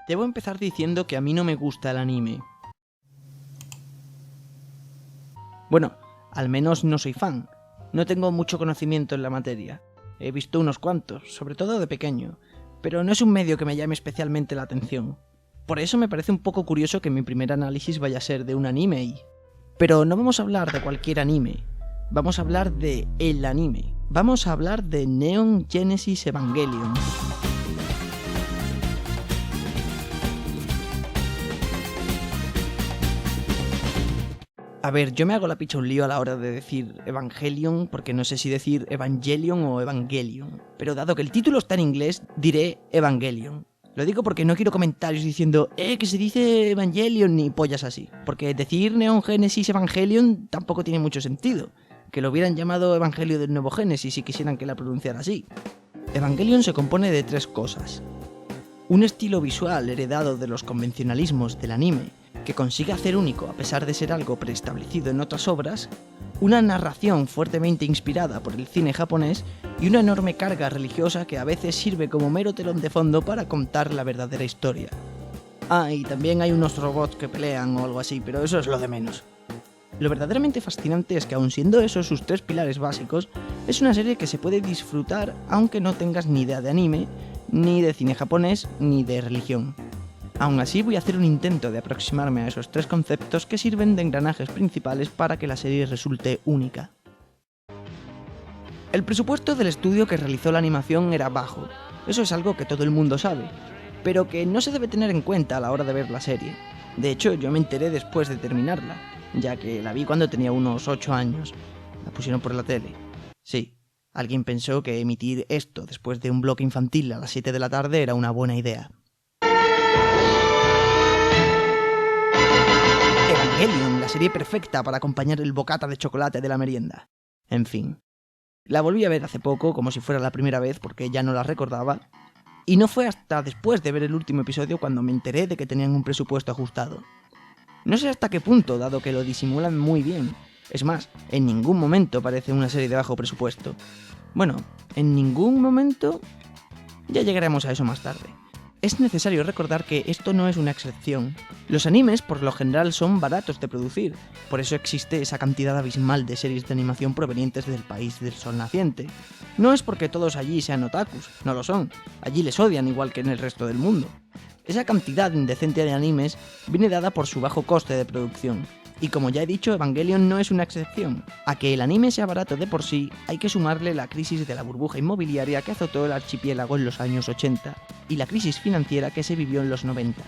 Debo empezar diciendo que a mí no me gusta el anime. Bueno, al menos no soy fan. No tengo mucho conocimiento en la materia. He visto unos cuantos, sobre todo de pequeño, pero no es un medio que me llame especialmente la atención. Por eso me parece un poco curioso que mi primer análisis vaya a ser de un anime. Pero no vamos a hablar de cualquier anime. Vamos a hablar de el anime. Vamos a hablar de Neon Genesis Evangelion. A ver, yo me hago la picha un lío a la hora de decir Evangelion, porque no sé si decir Evangelion o Evangelion. Pero dado que el título está en inglés, diré Evangelion. Lo digo porque no quiero comentarios diciendo que se dice Evangelion ni pollas así. Porque decir Neon Genesis Evangelion tampoco tiene mucho sentido. Que lo hubieran llamado Evangelio del Nuevo Génesis si quisieran que la pronunciara así. Evangelion se compone de 3 cosas. Un estilo visual heredado de los convencionalismos del anime, que consigue hacer único a pesar de ser algo preestablecido en otras obras, una narración fuertemente inspirada por el cine japonés y una enorme carga religiosa que a veces sirve como mero telón de fondo para contar la verdadera historia. Y también hay unos robots que pelean o algo así, pero eso es lo de menos. Lo verdaderamente fascinante es que aun siendo esos sus 3 pilares básicos, es una serie que se puede disfrutar aunque no tengas ni idea de anime, ni de cine japonés, ni de religión. Aún así voy a hacer un intento de aproximarme a esos 3 conceptos que sirven de engranajes principales para que la serie resulte única. El presupuesto del estudio que realizó la animación era bajo, eso es algo que todo el mundo sabe, pero que no se debe tener en cuenta a la hora de ver la serie. De hecho, yo me enteré después de terminarla, ya que la vi cuando tenía unos 8 años. La pusieron por la tele. Sí, alguien pensó que emitir esto después de un bloque infantil a las 7 de la tarde era una buena idea. Evangelion, la serie perfecta para acompañar el bocata de chocolate de la merienda. En fin. La volví a ver hace poco, como si fuera la primera vez, porque ya no la recordaba. Y no fue hasta después de ver el último episodio cuando me enteré de que tenían un presupuesto ajustado. No sé hasta qué punto, dado que lo disimulan muy bien. Es más, en ningún momento parece una serie de bajo presupuesto. Bueno, en ningún momento... Ya llegaremos a eso más tarde. Es necesario recordar que esto no es una excepción. Los animes por lo general son baratos de producir, por eso existe esa cantidad abismal de series de animación provenientes del país del sol naciente. No es porque todos allí sean otakus, no lo son, allí les odian igual que en el resto del mundo. Esa cantidad indecente de animes viene dada por su bajo coste de producción. Y como ya he dicho, Evangelion no es una excepción. A que el anime sea barato de por sí, hay que sumarle la crisis de la burbuja inmobiliaria que azotó el archipiélago en los años 80 y la crisis financiera que se vivió en los 90.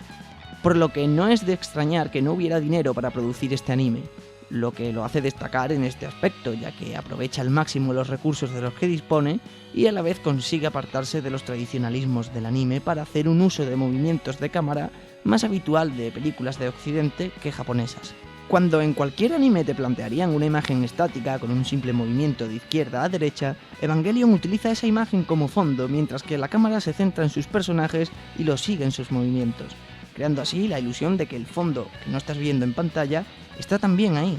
Por lo que no es de extrañar que no hubiera dinero para producir este anime, lo que lo hace destacar en este aspecto, ya que aprovecha al máximo los recursos de los que dispone y a la vez consigue apartarse de los tradicionalismos del anime para hacer un uso de movimientos de cámara más habitual de películas de Occidente que japonesas. Cuando en cualquier anime te plantearían una imagen estática con un simple movimiento de izquierda a derecha, Evangelion utiliza esa imagen como fondo mientras que la cámara se centra en sus personajes y los sigue en sus movimientos, creando así la ilusión de que el fondo que no estás viendo en pantalla está también ahí.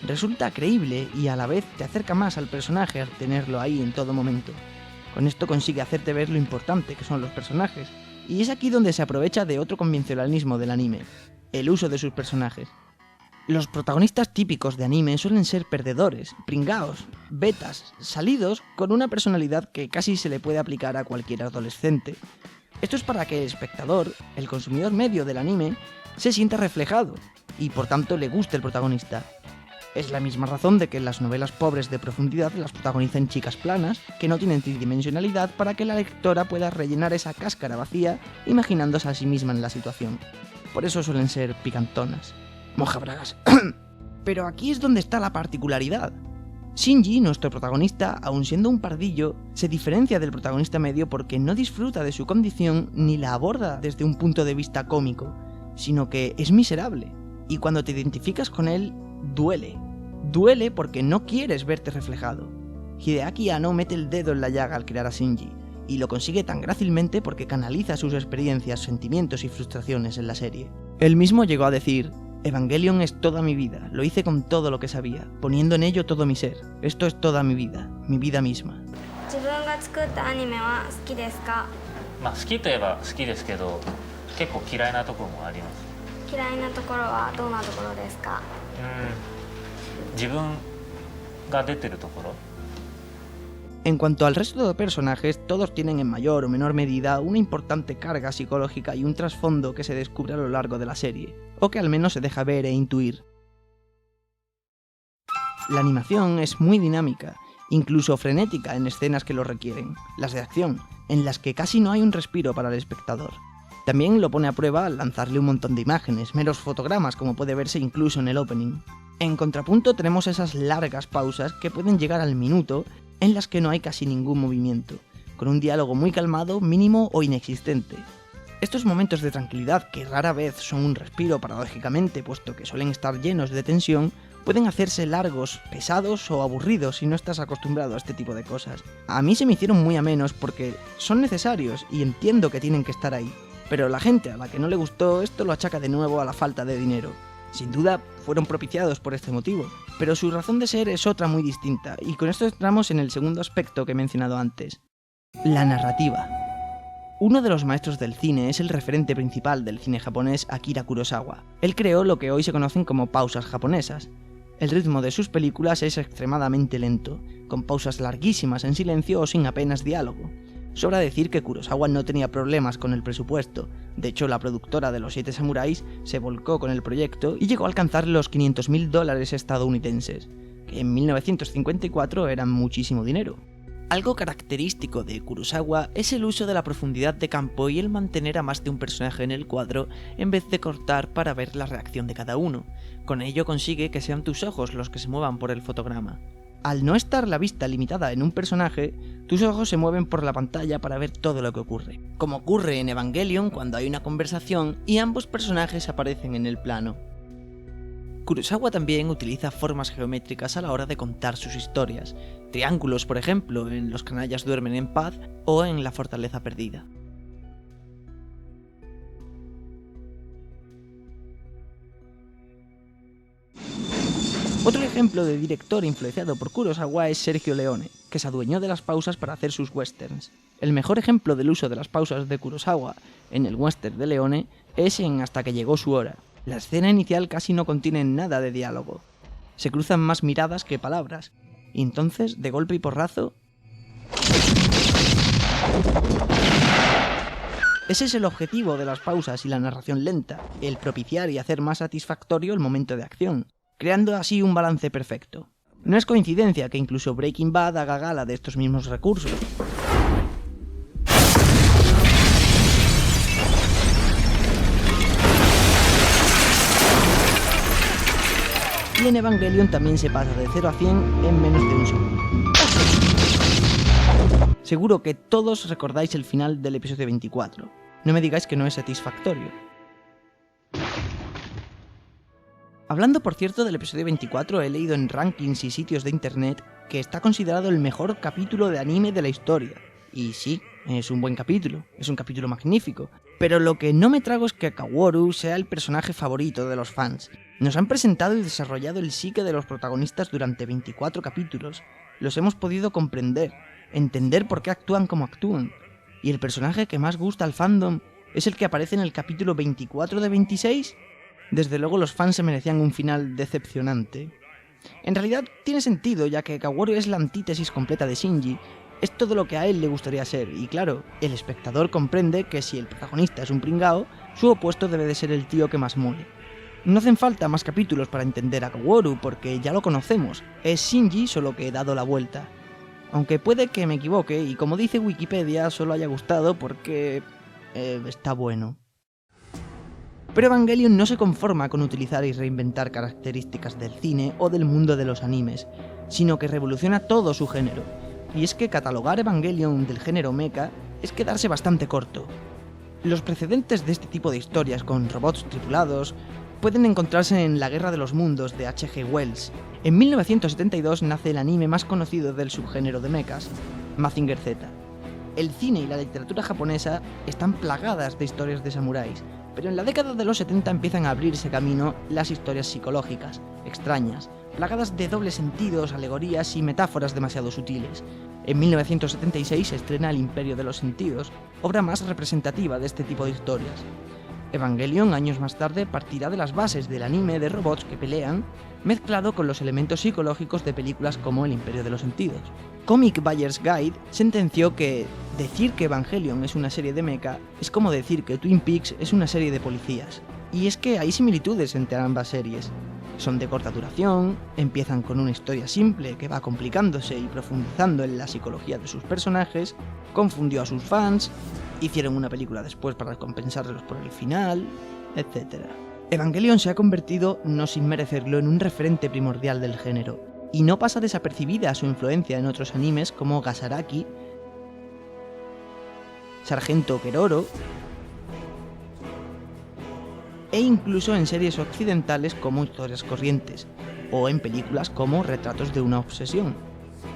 Resulta creíble y a la vez te acerca más al personaje al tenerlo ahí en todo momento. Con esto consigue hacerte ver lo importante que son los personajes, y es aquí donde se aprovecha de otro convencionalismo del anime, el uso de sus personajes. Los protagonistas típicos de anime suelen ser perdedores, pringaos, betas, salidos con una personalidad que casi se le puede aplicar a cualquier adolescente. Esto es para que el espectador, el consumidor medio del anime, se sienta reflejado y por tanto le guste el protagonista. Es la misma razón de que en las novelas pobres de profundidad las protagonizan chicas planas, que no tienen tridimensionalidad para que la lectora pueda rellenar esa cáscara vacía imaginándose a sí misma en la situación. Por eso suelen ser picantonas. Mojabragas. Pero aquí es donde está la particularidad. Shinji, nuestro protagonista, aun siendo un pardillo, se diferencia del protagonista medio porque no disfruta de su condición ni la aborda desde un punto de vista cómico, sino que es miserable. Y cuando te identificas con él, duele. Duele porque no quieres verte reflejado. Hideaki Anno mete el dedo en la llaga al crear a Shinji, y lo consigue tan grácilmente porque canaliza sus experiencias, sentimientos y frustraciones en la serie. Él mismo llegó a decir: Evangelion es toda mi vida, lo hice con todo lo que sabía, poniendo en ello todo mi ser. Esto es toda mi vida misma. 自分が作ったアニメは好きですか？好きといえば好きですけど、結構嫌いなところもあります。嫌いなところはどんなところですか？自分が出てるところ。En cuanto al resto de personajes, todos tienen en mayor o menor medida una importante carga psicológica y un trasfondo que se descubre a lo largo de la serie, o que al menos se deja ver e intuir. La animación es muy dinámica, incluso frenética en escenas que lo requieren, las de acción, en las que casi no hay un respiro para el espectador. También lo pone a prueba al lanzarle un montón de imágenes, meros fotogramas como puede verse incluso en el opening. En contrapunto tenemos esas largas pausas que pueden llegar al minuto en las que no hay casi ningún movimiento, con un diálogo muy calmado, mínimo o inexistente. Estos momentos de tranquilidad, que rara vez son un respiro paradójicamente, puesto que suelen estar llenos de tensión, pueden hacerse largos, pesados o aburridos si no estás acostumbrado a este tipo de cosas. A mí se me hicieron muy amenos porque son necesarios y entiendo que tienen que estar ahí, pero la gente a la que no le gustó esto lo achaca de nuevo a la falta de dinero. Sin duda, fueron propiciados por este motivo, pero su razón de ser es otra muy distinta, y con esto entramos en el segundo aspecto que he mencionado antes: la narrativa. Uno de los maestros del cine es el referente principal del cine japonés, Akira Kurosawa. Él creó lo que hoy se conocen como pausas japonesas. El ritmo de sus películas es extremadamente lento, con pausas larguísimas en silencio o sin apenas diálogo. Sobra decir que Kurosawa no tenía problemas con el presupuesto. De hecho, la productora de Los 7 Samuráis se volcó con el proyecto y llegó a alcanzar los $500.000 estadounidenses, que en 1954 eran muchísimo dinero. Algo característico de Kurosawa es el uso de la profundidad de campo y el mantener a más de un personaje en el cuadro en vez de cortar para ver la reacción de cada uno. Con ello consigue que sean tus ojos los que se muevan por el fotograma. Al no estar la vista limitada en un personaje, tus ojos se mueven por la pantalla para ver todo lo que ocurre. Como ocurre en Evangelion cuando hay una conversación y ambos personajes aparecen en el plano. Kurosawa también utiliza formas geométricas a la hora de contar sus historias, triángulos por ejemplo en Los canallas duermen en paz o en La fortaleza perdida. Otro ejemplo de director influenciado por Kurosawa es Sergio Leone, que se adueñó de las pausas para hacer sus westerns. El mejor ejemplo del uso de las pausas de Kurosawa en el western de Leone es en Hasta que llegó su hora. La escena inicial casi no contiene nada de diálogo. Se cruzan más miradas que palabras, y entonces, de golpe y porrazo... Ese es el objetivo de las pausas y la narración lenta, el propiciar y hacer más satisfactorio el momento de acción, creando así un balance perfecto. No es coincidencia que incluso Breaking Bad haga gala de estos mismos recursos. Y en Evangelion también se pasa de 0 a 100 en menos de un segundo. Seguro que todos recordáis el final del episodio 24. No me digáis que no es satisfactorio. Hablando, por cierto, del episodio 24, he leído en rankings y sitios de internet que está considerado el mejor capítulo de anime de la historia. Y sí, es un buen capítulo, es un capítulo magnífico. Pero lo que no me trago es que Kaworu sea el personaje favorito de los fans. Nos han presentado y desarrollado el psique de los protagonistas durante 24 capítulos. Los hemos podido comprender, entender por qué actúan como actúan. Y el personaje que más gusta al fandom es el que aparece en el capítulo 24 de 26. Desde luego los fans se merecían un final decepcionante. En realidad tiene sentido, ya que Kaworu es la antítesis completa de Shinji, es todo lo que a él le gustaría ser, y claro, el espectador comprende que si el protagonista es un pringao, su opuesto debe de ser el tío que más mole. No hacen falta más capítulos para entender a Kaworu, porque ya lo conocemos, es Shinji solo que he dado la vuelta. Aunque puede que me equivoque, y como dice Wikipedia, solo haya gustado porque... está bueno. Pero Evangelion no se conforma con utilizar y reinventar características del cine o del mundo de los animes, sino que revoluciona todo su género. Y es que catalogar Evangelion del género mecha es quedarse bastante corto. Los precedentes de este tipo de historias con robots tripulados pueden encontrarse en La Guerra de los Mundos de H.G. Wells. En 1972 nace el anime más conocido del subgénero de mechas, Mazinger Z. El cine y la literatura japonesa están plagadas de historias de samuráis, pero en la década de los 70 empiezan a abrirse camino las historias psicológicas, extrañas, plagadas de dobles sentidos, alegorías y metáforas demasiado sutiles. En 1976 se estrena El Imperio de los Sentidos, obra más representativa de este tipo de historias. Evangelion, años más tarde, partirá de las bases del anime de robots que pelean, mezclado con los elementos psicológicos de películas como El Imperio de los Sentidos. Comic Buyer's Guide sentenció que decir que Evangelion es una serie de mecha es como decir que Twin Peaks es una serie de policías. Y es que hay similitudes entre ambas series. Son de corta duración, empiezan con una historia simple que va complicándose y profundizando en la psicología de sus personajes, confundió a sus fans, hicieron una película después para compensarlos por el final, etc. Evangelion se ha convertido, no sin merecerlo, en un referente primordial del género, y no pasa desapercibida su influencia en otros animes como Gasaraki, Sargento Keroro, e incluso en series occidentales como Historias Corrientes, o en películas como Retratos de una obsesión.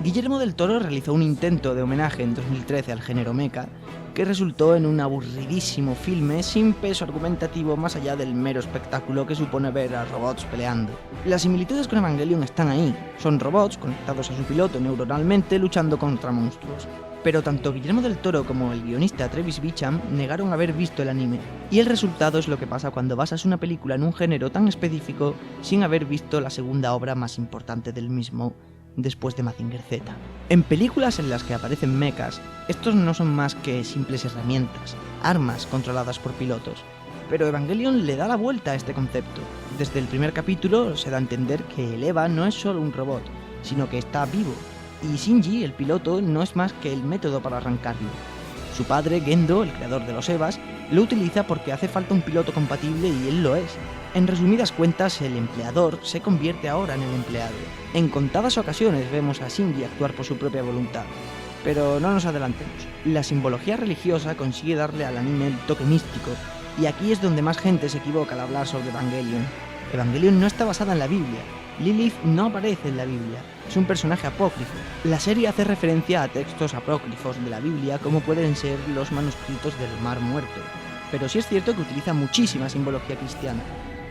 Guillermo del Toro realizó un intento de homenaje en 2013 al género mecha, que resultó en un aburridísimo filme sin peso argumentativo más allá del mero espectáculo que supone ver a robots peleando. Las similitudes con Evangelion están ahí, son robots conectados a su piloto neuronalmente luchando contra monstruos. Pero tanto Guillermo del Toro como el guionista Travis Beacham negaron haber visto el anime, y el resultado es lo que pasa cuando basas una película en un género tan específico sin haber visto la segunda obra más importante del mismo, después de Mazinger Z. En películas en las que aparecen mechas, estos no son más que simples herramientas, armas controladas por pilotos. Pero Evangelion le da la vuelta a este concepto. Desde el primer capítulo se da a entender que el Eva no es solo un robot, sino que está vivo, y Shinji, el piloto, no es más que el método para arrancarlo. Su padre, Gendo, el creador de los Evas, lo utiliza porque hace falta un piloto compatible y él lo es. En resumidas cuentas, el empleador se convierte ahora en el empleado. En contadas ocasiones vemos a Shinji actuar por su propia voluntad. Pero no nos adelantemos. La simbología religiosa consigue darle al anime el toque místico, y aquí es donde más gente se equivoca al hablar sobre Evangelion. Evangelion no está basada en la Biblia. Lilith no aparece en la Biblia, es un personaje apócrifo. La serie hace referencia a textos apócrifos de la Biblia como pueden ser los manuscritos del Mar Muerto, pero sí es cierto que utiliza muchísima simbología cristiana.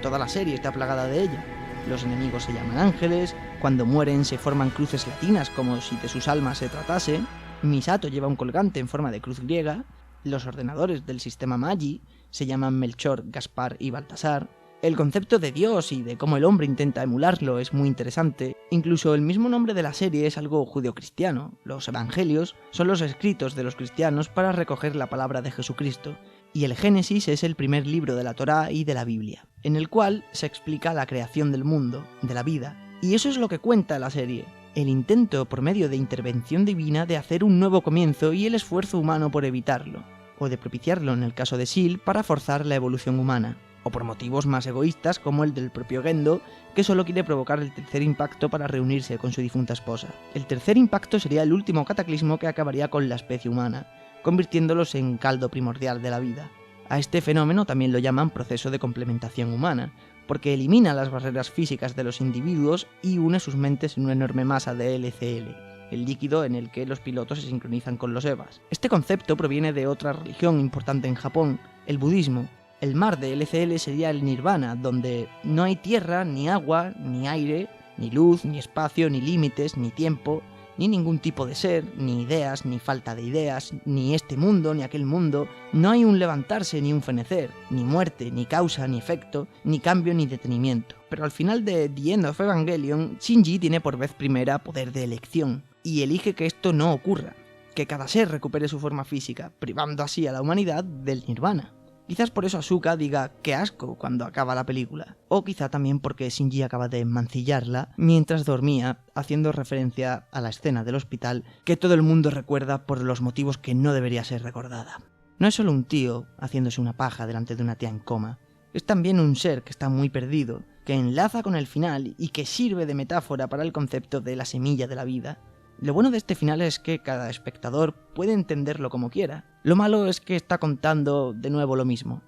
Toda la serie está plagada de ella. Los enemigos se llaman ángeles, cuando mueren se forman cruces latinas como si de sus almas se tratase, Misato lleva un colgante en forma de cruz griega, los ordenadores del sistema Magi se llaman Melchor, Gaspar y Baltasar. El concepto de Dios y de cómo el hombre intenta emularlo es muy interesante. Incluso el mismo nombre de la serie es algo judeocristiano. Los evangelios son los escritos de los cristianos para recoger la palabra de Jesucristo, y el Génesis es el primer libro de la Torá y de la Biblia, en el cual se explica la creación del mundo, de la vida. Y eso es lo que cuenta la serie, el intento por medio de intervención divina de hacer un nuevo comienzo y el esfuerzo humano por evitarlo, o de propiciarlo en el caso de Sil para forzar la evolución humana, o por motivos más egoístas como el del propio Gendo, que solo quiere provocar el tercer impacto para reunirse con su difunta esposa. El tercer impacto sería el último cataclismo que acabaría con la especie humana, convirtiéndolos en caldo primordial de la vida. A este fenómeno también lo llaman proceso de complementación humana, porque elimina las barreras físicas de los individuos y une sus mentes en una enorme masa de LCL, el líquido en el que los pilotos se sincronizan con los Evas. Este concepto proviene de otra religión importante en Japón, el budismo. El mar de LCL sería el nirvana, donde no hay tierra, ni agua, ni aire, ni luz, ni espacio, ni límites, ni tiempo, ni ningún tipo de ser, ni ideas, ni falta de ideas, ni este mundo, ni aquel mundo. No hay un levantarse ni un fenecer, ni muerte, ni causa, ni efecto, ni cambio, ni detenimiento. Pero al final de The End of Evangelion, Shinji tiene por vez primera poder de elección, y elige que esto no ocurra, que cada ser recupere su forma física, privando así a la humanidad del nirvana. Quizás por eso Asuka diga ¡qué asco! Cuando acaba la película. O quizá también porque Shinji acaba de mancillarla mientras dormía, haciendo referencia a la escena del hospital que todo el mundo recuerda por los motivos que no debería ser recordada. No es solo un tío haciéndose una paja delante de una tía en coma. Es también un ser que está muy perdido, que enlaza con el final y que sirve de metáfora para el concepto de la semilla de la vida. Lo bueno de este final es que cada espectador puede entenderlo como quiera. Lo malo es que está contando de nuevo lo mismo.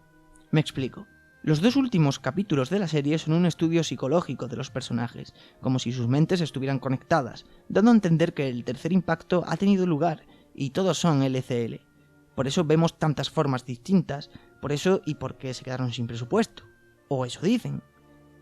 Me explico. Los dos últimos capítulos de la serie son un estudio psicológico de los personajes, como si sus mentes estuvieran conectadas, dando a entender que el tercer impacto ha tenido lugar, y todos son LCL. Por eso vemos tantas formas distintas, por eso y porque se quedaron sin presupuesto. O eso dicen.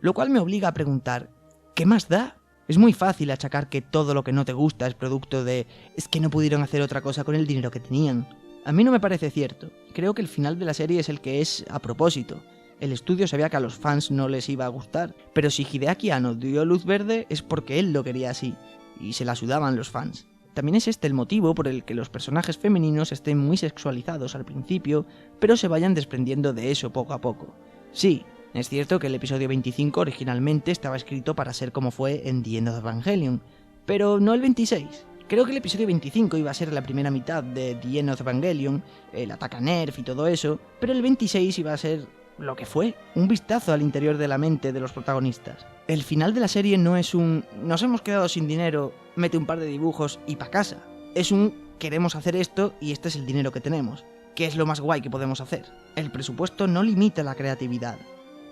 Lo cual me obliga a preguntar, ¿qué más da? Es muy fácil achacar que todo lo que no te gusta es producto de «es que no pudieron hacer otra cosa con el dinero que tenían». A mí no me parece cierto. creo que el final de la serie es el que es a propósito. El estudio sabía que a los fans no les iba a gustar, pero si Hideaki Anno dio luz verde es porque él lo quería así, y se la sudaban los fans. También es este el motivo por el que los personajes femeninos estén muy sexualizados al principio, pero se vayan desprendiendo de eso poco a poco. Sí, es cierto que el episodio 25 originalmente estaba escrito para ser como fue en The End of Evangelion, pero no el 26. Creo que el episodio 25 iba a ser la primera mitad de The End of Evangelion, el ataque a Nerf y todo eso, pero el 26 iba a ser lo que fue, un vistazo al interior de la mente de los protagonistas. El final de la serie no es un nos hemos quedado sin dinero, mete un par de dibujos y pa' casa. Es un queremos hacer esto y este es el dinero que tenemos, que es lo más guay que podemos hacer. El presupuesto no limita la creatividad.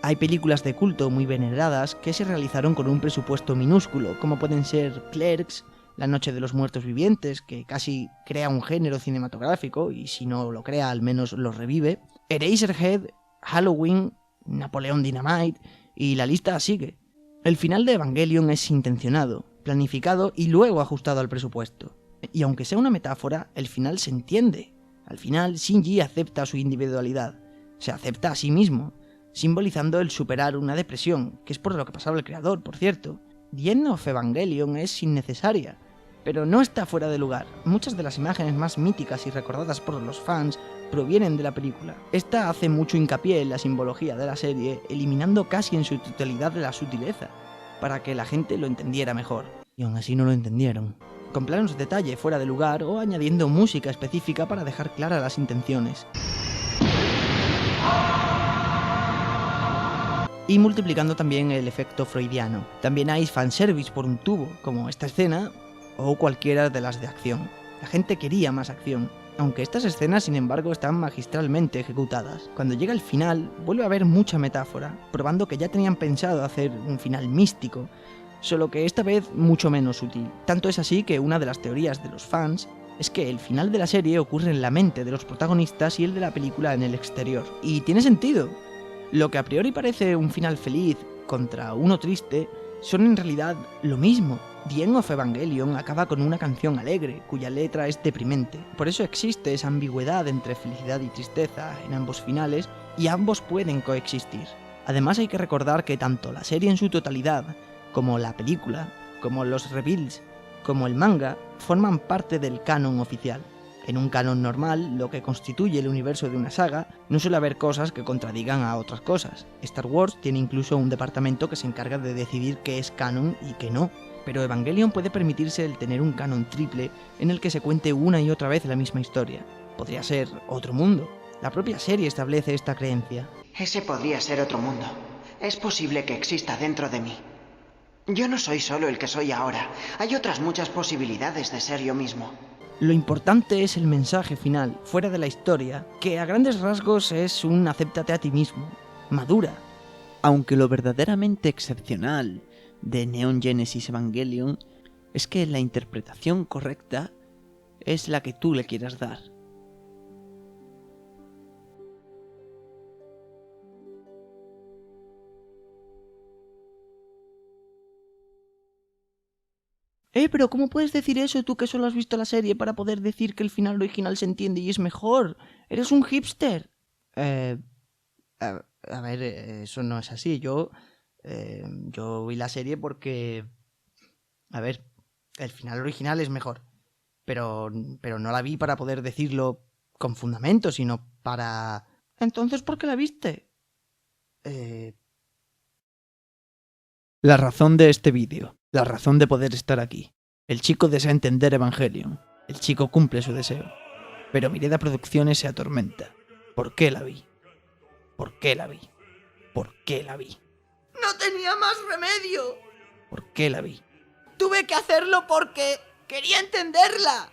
Hay películas de culto muy veneradas que se realizaron con un presupuesto minúsculo, como pueden ser Clerks, La Noche de los Muertos Vivientes, que casi crea un género cinematográfico, y si no lo crea al menos lo revive, Eraserhead, Halloween, Napoleon Dynamite, y la lista sigue. El final de Evangelion es intencionado, planificado y luego ajustado al presupuesto. Y aunque sea una metáfora, el final se entiende. Al final, Shinji acepta su individualidad, se acepta a sí mismo, simbolizando el superar una depresión, que es por lo que pasaba el creador, por cierto. The End of Evangelion es innecesaria, pero no está fuera de lugar. Muchas de las imágenes más míticas y recordadas por los fans provienen de la película. Esta hace mucho hincapié en la simbología de la serie, eliminando casi en su totalidad la sutileza, para que la gente lo entendiera mejor. Y aún así no lo entendieron. Con planos de detalle fuera de lugar o añadiendo música específica para dejar claras las intenciones. Y multiplicando también el efecto freudiano. También hay fanservice por un tubo, como esta escena o cualquiera de las de acción. La gente quería más acción, aunque estas escenas sin embargo están magistralmente ejecutadas. Cuando llega el final, vuelve a haber mucha metáfora, probando que ya tenían pensado hacer un final místico, solo que esta vez mucho menos sutil. Tanto es así que una de las teorías de los fans es que el final de la serie ocurre en la mente de los protagonistas y el de la película en el exterior. Y tiene sentido. Lo que a priori parece un final feliz contra uno triste, son en realidad lo mismo. The End of Evangelion acaba con una canción alegre, cuya letra es deprimente. Por eso existe esa ambigüedad entre felicidad y tristeza en ambos finales, y ambos pueden coexistir. Además hay que recordar que tanto la serie en su totalidad, como la película, como los reveals, como el manga, forman parte del canon oficial. En un canon normal, lo que constituye el universo de una saga, no suele haber cosas que contradigan a otras cosas. Star Wars tiene incluso un departamento que se encarga de decidir qué es canon y qué no. Pero Evangelion puede permitirse el tener un canon triple en el que se cuente una y otra vez la misma historia. Podría ser otro mundo. La propia serie establece esta creencia. Ese podría ser otro mundo. Es posible que exista dentro de mí. Yo no soy solo el que soy ahora. Hay otras muchas posibilidades de ser yo mismo. Lo importante es el mensaje final, fuera de la historia, que a grandes rasgos es un acéptate a ti mismo, madura. Aunque lo verdaderamente excepcional de Neon Genesis Evangelion es que la interpretación correcta es la que tú le quieras dar. Pero ¿cómo puedes decir eso tú que solo has visto la serie para poder decir que el final original se entiende y es mejor? ¡Eres un hipster! A ver, eso no es así. Yo vi la serie porque... A ver, el final original es mejor. Pero no la vi para poder decirlo con fundamento, sino para... ¿Entonces por qué la viste? La razón de este vídeo, la razón de poder estar aquí. El chico desea entender Evangelion. El chico cumple su deseo. Pero Mireda Producciones se atormenta. ¿Por qué la vi? ¿Por qué la vi? ¿Por qué la vi? ¡No tenía más remedio! ¿Por qué la vi? Tuve que hacerlo porque quería entenderla.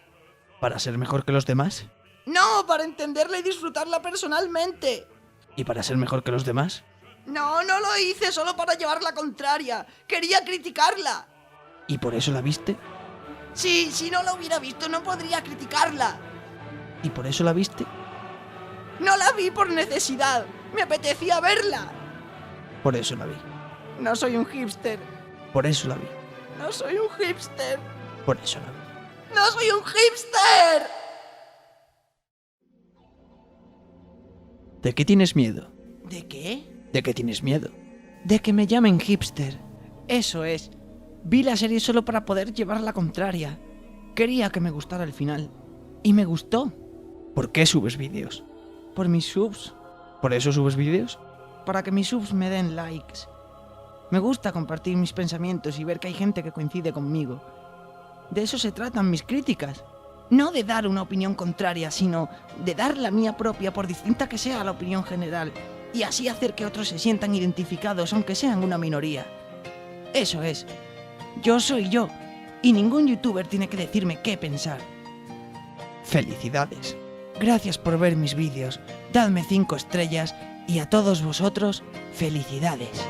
¿Para ser mejor que los demás? No, para entenderla y disfrutarla personalmente. ¿Y para ser mejor que los demás? No lo hice solo para llevar la contraria. Quería criticarla. ¿Y por eso la viste? Sí, si no la hubiera visto no podría criticarla. ¿Y por eso la viste? No la vi por necesidad. Me apetecía verla. Por eso la vi. No soy un hipster. Por eso la vi. No soy un hipster. Por eso la vi. ¡No soy un hipster! ¿De qué tienes miedo? ¿De qué? ¿De qué tienes miedo? De que me llamen hipster. Eso es. Vi la serie solo para poder llevar la contraria. Quería que me gustara el final. Y me gustó. ¿Por qué subes vídeos? Por mis subs. ¿Por eso subes vídeos? Para que mis subs me den likes. Me gusta compartir mis pensamientos y ver que hay gente que coincide conmigo. De eso se tratan mis críticas. No de dar una opinión contraria, sino de dar la mía propia, por distinta que sea la opinión general, y así hacer que otros se sientan identificados, aunque sean una minoría. Eso es. Yo soy yo, y ningún youtuber tiene que decirme qué pensar. Felicidades. Gracias por ver mis vídeos, dadme 5 estrellas, y a todos vosotros, felicidades.